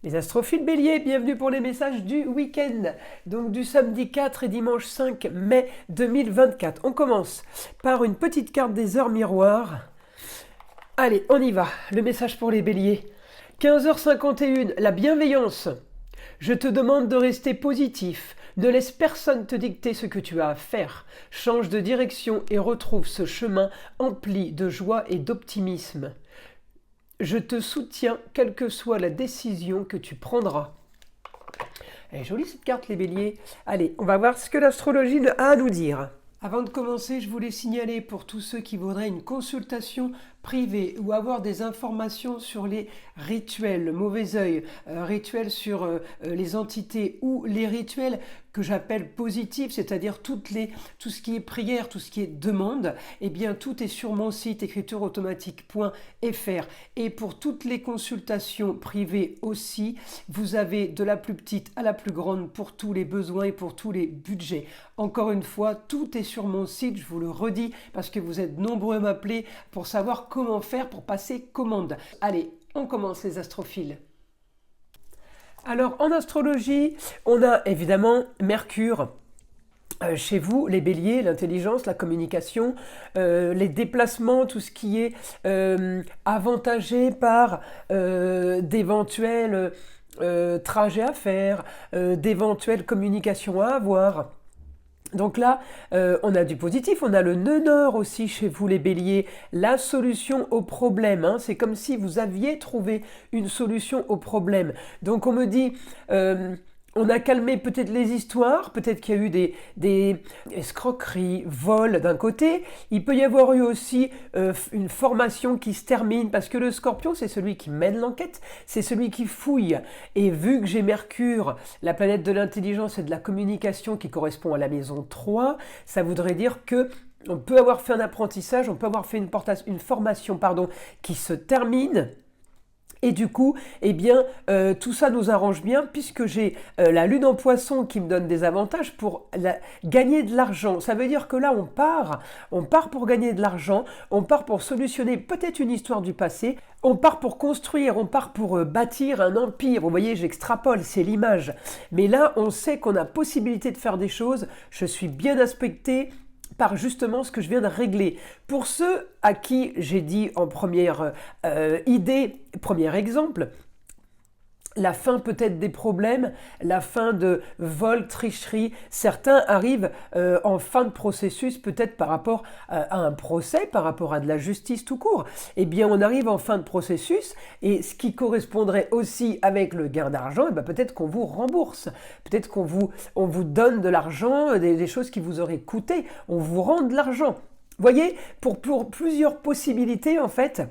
Les astrophiles béliers, bienvenue pour les messages du week-end, donc du samedi 4 et dimanche 5 mai 2024. On commence par une petite carte des heures miroirs. Allez, on y va, le message pour les béliers. 15h51, la bienveillance. Je te demande de rester positif. Ne laisse personne te dicter ce que tu as à faire. Change de direction et retrouve ce chemin empli de joie et d'optimisme. Je te soutiens, quelle que soit la décision que tu prendras. Elle est jolie cette carte, les béliers. Allez, on va voir ce que l'astrologie a à nous dire. Avant de commencer, je voulais signaler pour tous ceux qui voudraient une consultation privée ou avoir des informations sur les rituels, le mauvais œil, rituels sur les entités ou les rituels que j'appelle positifs, c'est-à-dire tout ce qui est prière, tout ce qui est demande, eh bien tout est sur mon site écritureautomatique.fr. Et pour toutes les consultations privées aussi, vous avez de la plus petite à la plus grande pour tous les besoins et pour tous les budgets. Encore une fois, tout est sur mon site, je vous le redis, parce que vous êtes nombreux à m'appeler pour savoir comment faire pour passer commande. Allez, on commence les astrophiles. Alors en astrologie, on a évidemment Mercure. Chez vous, les béliers, l'intelligence, la communication, les déplacements, tout ce qui est avantagé par d'éventuels trajets à faire, d'éventuelles communications à avoir. Donc là, on a du positif, on a le nœud nord aussi chez vous les béliers, la solution au problème, hein, c'est comme si vous aviez trouvé une solution au problème. Donc on me dit, on a calmé peut-être les histoires, peut-être qu'il y a eu des escroqueries, vols d'un côté, il peut y avoir eu aussi une formation qui se termine, parce que le scorpion c'est celui qui mène l'enquête, c'est celui qui fouille, et vu que j'ai Mercure, la planète de l'intelligence et de la communication qui correspond à la maison 3, ça voudrait dire que on peut avoir fait un apprentissage, on peut avoir fait une formation qui se termine. Et du coup, eh bien, tout ça nous arrange bien puisque j'ai la lune en poisson qui me donne des avantages pour gagner de l'argent. Ça veut dire que là, on part pour gagner de l'argent, on part pour solutionner peut-être une histoire du passé, on part pour construire, on part pour bâtir un empire. Vous voyez, j'extrapole, c'est l'image. Mais là, on sait qu'on a possibilité de faire des choses. Je suis bien aspecté par justement ce que je viens de régler. Pour ceux à qui j'ai dit en première premier exemple, la fin peut-être des problèmes, la fin de vol, tricherie. Certains arrivent en fin de processus, peut-être par rapport à un procès, par rapport à de la justice tout court. Eh bien, on arrive en fin de processus et ce qui correspondrait aussi avec le gain d'argent, eh bien, peut-être qu'on vous rembourse, peut-être on vous donne de l'argent, des choses qui vous auraient coûté, on vous rend de l'argent. Vous voyez, pour plusieurs possibilités, en fait,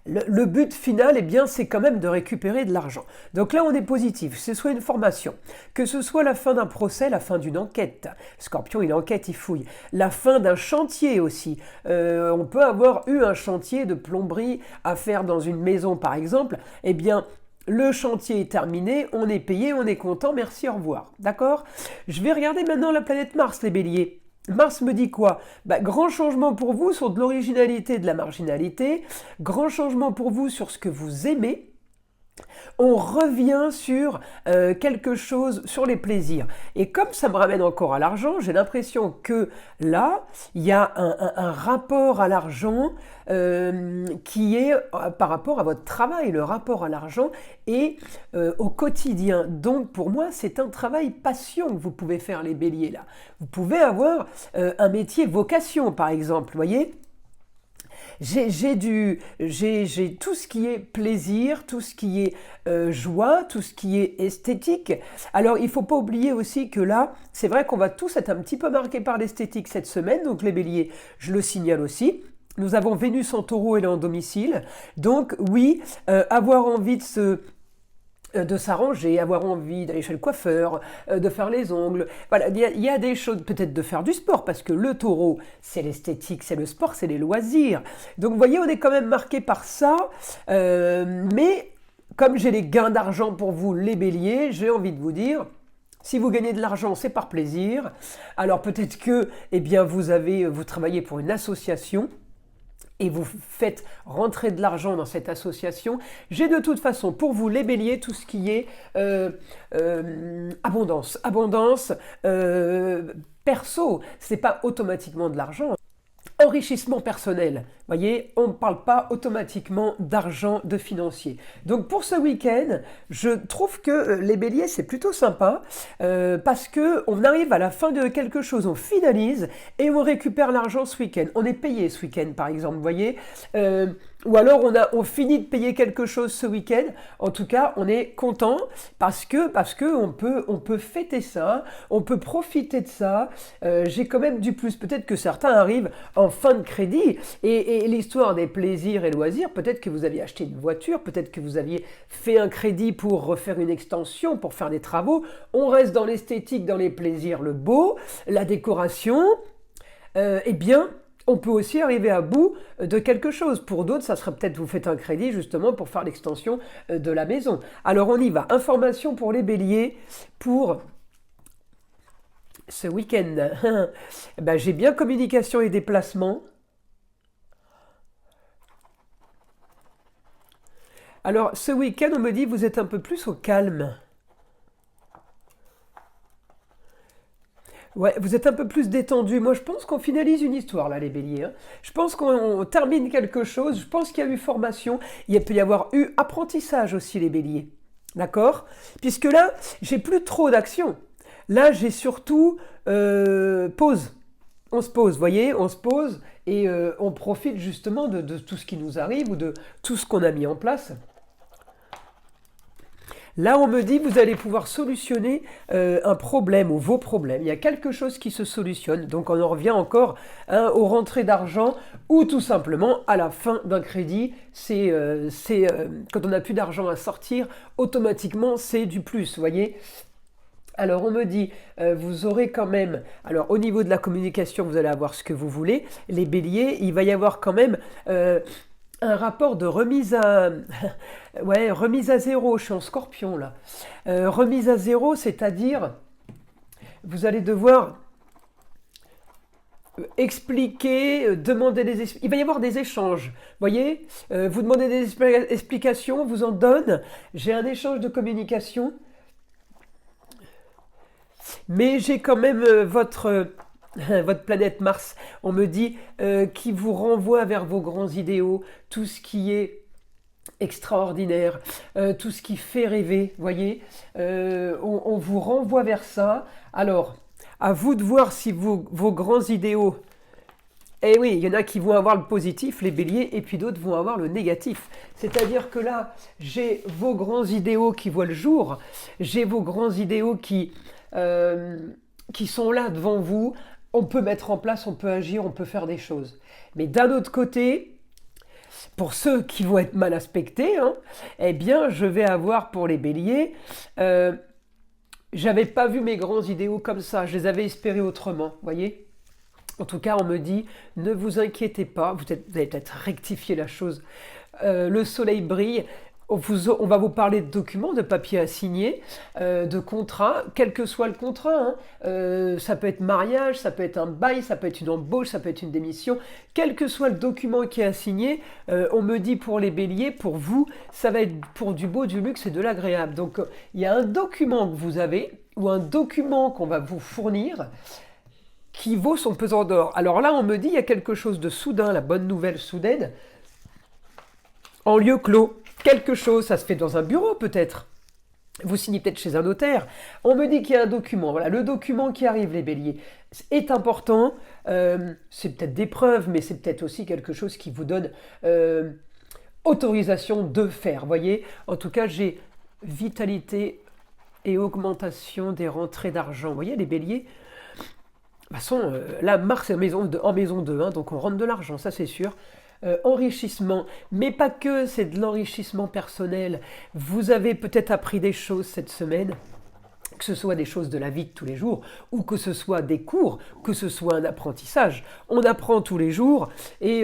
le but final, eh bien, c'est quand même de récupérer de l'argent. Donc là, on est positif. Que ce soit une formation, que ce soit la fin d'un procès, la fin d'une enquête. Scorpion, il enquête, il fouille. La fin d'un chantier aussi. On peut avoir eu un chantier de plomberie à faire dans une maison, par exemple. Eh bien, le chantier est terminé, on est payé, on est content, merci, au revoir. D'accord ? Je vais regarder maintenant la planète Mars, les béliers. Mars me dit quoi ? Grand changement pour vous sur de l'originalité et de la marginalité, grand changement pour vous sur ce que vous aimez. On revient sur quelque chose, sur les plaisirs. Et comme ça me ramène encore à l'argent, j'ai l'impression que là, il y a un rapport à l'argent qui est par rapport à votre travail, le rapport à l'argent et au quotidien. Donc pour moi, c'est un travail passion que vous pouvez faire les béliers là. Vous pouvez avoir un métier vocation par exemple, voyez ? J'ai tout ce qui est plaisir, tout ce qui est joie, tout ce qui est esthétique. Alors il ne faut pas oublier aussi que là, c'est vrai qu'on va tous être un petit peu marqués par l'esthétique cette semaine, donc les béliers, je le signale aussi. Nous avons Vénus en taureau, elle est en domicile. Donc oui, avoir envie de s'arranger, avoir envie d'aller chez le coiffeur, de faire les ongles. Voilà, il y a des choses, peut-être de faire du sport, parce que le taureau, c'est l'esthétique, c'est le sport, c'est les loisirs. Donc vous voyez, on est quand même marqué par ça, mais comme j'ai les gains d'argent pour vous, les béliers, j'ai envie de vous dire, si vous gagnez de l'argent, c'est par plaisir. Alors peut-être que, eh bien, vous travaillez pour une association, et vous faites rentrer de l'argent dans cette association. J'ai de toute façon pour vous les béliers tout ce qui est abondance. Abondance perso, c'est pas automatiquement de l'argent. Enrichissement personnel, voyez, on ne parle pas automatiquement d'argent, de financier. Donc pour ce week-end, je trouve que les béliers c'est plutôt sympa parce que on arrive à la fin de quelque chose, on finalise et on récupère l'argent ce week-end. On est payé ce week-end par exemple, vous voyez, ou alors on finit de payer quelque chose ce week-end. En tout cas, on est content parce que on peut fêter ça, on peut profiter de ça. J'ai quand même du plus. Peut-être que certains arrivent en fin de crédit et l'histoire des plaisirs et loisirs. Peut-être que vous aviez acheté une voiture, peut-être que vous aviez fait un crédit pour refaire une extension, pour faire des travaux. On reste dans l'esthétique, dans les plaisirs, le beau, la décoration. Eh bien, on peut aussi arriver à bout de quelque chose. Pour d'autres, ça serait peut-être vous faites un crédit justement pour faire l'extension de la maison. Alors on y va. Information pour les béliers pour ce week-end. Ben, j'ai bien communication et déplacement. Alors ce week-end, on me dit vous êtes un peu plus au calme. Ouais, vous êtes un peu plus détendu. Moi, je pense qu'on finalise une histoire, là, les béliers. Hein. Je pense qu'on termine quelque chose. Je pense qu'il y a eu formation. Il peut y avoir eu apprentissage aussi, les béliers. D'accord? Puisque là, j'ai plus trop d'action. Là, j'ai surtout pause. On se pose, vous voyez? On se pose et on profite justement de tout ce qui nous arrive ou de tout ce qu'on a mis en place. Là, on me dit, vous allez pouvoir solutionner un problème ou vos problèmes. Il y a quelque chose qui se solutionne. Donc, on en revient encore aux rentrées d'argent ou tout simplement à la fin d'un crédit. C'est quand on n'a plus d'argent à sortir, automatiquement, c'est du plus, vous voyez. Alors, on me dit, vous aurez quand même... Alors, au niveau de la communication, vous allez avoir ce que vous voulez. Les béliers, il va y avoir quand même... un rapport de remise à... ouais, remise à zéro, je suis en scorpion là. Remise à zéro, c'est-à-dire, vous allez devoir expliquer, demander des... Il va y avoir des échanges, vous voyez. Vous demandez des explications, on vous en donne. J'ai un échange de communication. Mais j'ai quand même votre planète Mars, on me dit, qui vous renvoie vers vos grands idéaux, tout ce qui est extraordinaire, tout ce qui fait rêver, voyez, on vous renvoie vers ça. Alors, à vous de voir si vos grands idéaux, eh oui, il y en a qui vont avoir le positif, les béliers, et puis d'autres vont avoir le négatif. C'est-à-dire que là, j'ai vos grands idéaux qui voient le jour, j'ai vos grands idéaux qui sont là devant vous. On peut mettre en place, on peut agir, on peut faire des choses. Mais d'un autre côté, pour ceux qui vont être mal aspectés, eh bien, je vais avoir pour les béliers, j'avais pas vu mes grands idéaux comme ça, je les avais espérés autrement, voyez. En tout cas, on me dit, ne vous inquiétez pas, vous allez peut-être rectifier la chose. Le soleil brille. On va vous parler de documents, de papiers à signer, de contrats, quel que soit le contrat. Ça peut être mariage, ça peut être un bail, ça peut être une embauche, ça peut être une démission. Quel que soit le document qui est à signer, on me dit pour les béliers, pour vous, ça va être pour du beau, du luxe et de l'agréable. Donc, il y a un document que vous avez ou un document qu'on va vous fournir qui vaut son pesant d'or. Alors là, on me dit, il y a quelque chose de soudain, la bonne nouvelle soudaine, en lieu clos. Quelque chose, ça se fait dans un bureau peut-être. Vous signez peut-être chez un notaire. On me dit qu'il y a un document. Voilà, le document qui arrive, les béliers, est important. C'est peut-être des preuves, mais c'est peut-être aussi quelque chose qui vous donne autorisation de faire. Voyez, en tout cas, j'ai vitalité et augmentation des rentrées d'argent. Vous voyez, les béliers, de toute façon, là, Mars est en maison 2, donc on rentre de l'argent, ça c'est sûr. Enrichissement, mais pas que, c'est de l'enrichissement personnel. Vous avez peut-être appris des choses cette semaine, que que ce soit des choses de la vie de tous les jours, ou que ce soit des cours, que ce soit un apprentissage. On apprend tous les jours, et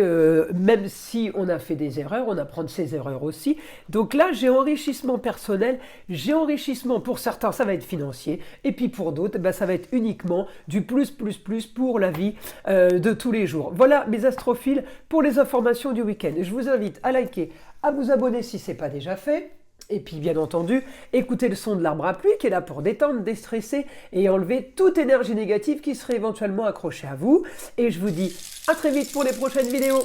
même si on a fait des erreurs, on apprend de ses erreurs aussi. Donc là, j'ai enrichissement personnel, j'ai enrichissement pour certains, ça va être financier, et puis pour d'autres, ça va être uniquement du plus pour la vie de tous les jours. Voilà mes astrophiles pour les informations du week-end. Je vous invite à liker, à vous abonner si ce n'est pas déjà fait. Et puis bien entendu, écoutez le son de l'arbre à pluie qui est là pour détendre, déstresser et enlever toute énergie négative qui serait éventuellement accrochée à vous. Et je vous dis à très vite pour les prochaines vidéos.